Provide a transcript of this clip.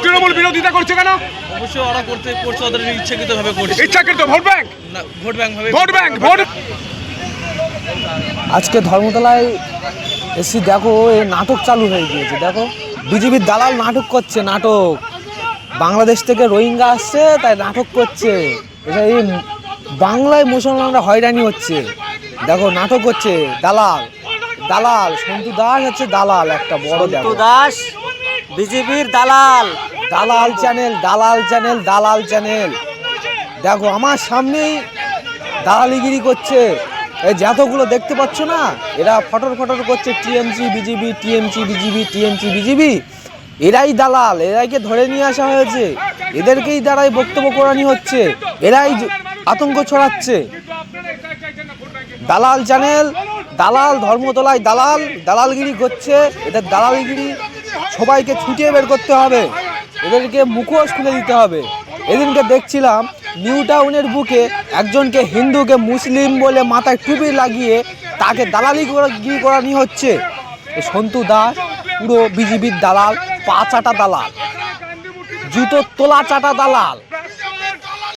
তৃণমূল বিরোধিতা করছে কেন? অবশ্যই ওরা করছে ওদের ইচ্ছাকৃতভাবে করছে। ইচ্ছাকৃত ভোট ব্যাংক, না, ভোট ব্যাংক ভাবে ভোট ব্যাংক, ভোট। আজকে ধর্মতলায় এসি দেখো এই নাটক চালু হয়ে গিয়েছে। দেখো বিজেপির দালাল নাটক করছে, নাটক। বাংলাদেশ থেকে রোহিঙ্গা আসছে তাই নাটক করছে। এটা এই বাংলায় মুসলমানরা হয়রানি হচ্ছে, দেখো নাটক করছে। দালাল দালাল সন্তু দাস হচ্ছে দালাল, একটা বড় সন্তু দাস বিজেপির দালাল। দালাল চ্যানেল, দালাল চ্যানেল, দালাল চ্যানেল। দেখো আমার সামনেই দালালিগিরি করছে। এই যতগুলো দেখতে পাচ্ছ না, এরা ফটর ফটর করছে TMC BJP, TMC BJP, TMC BJP. এরাই দালাল, এরাইকে ধরে নিয়ে আসা হয়েছে, এদেরকেই দ্বারাই বক্তব্য করানি হচ্ছে, এরাই আতঙ্ক ছড়াচ্ছে। দালাল চ্যানেল, দালাল ধর্মতলায় দালাল, দালালগিরি করছে। এদের দালালগিরি সবাইকে ছুটিয়ে বের করতে হবে, এদেরকে মুখোশ খুলে দিতে হবে। এদিনকে দেখছিলাম নিউ টাউনের বুকে একজনকে হিন্দুকে মুসলিম বলে মাথায় টুপি লাগিয়ে তাকে দালালিগিরি করানি হচ্ছে। সন্তু দাস পুরো বিজেপির দালাল, পা চাটা দালাল, জুতো তোলা চাটা দালাল।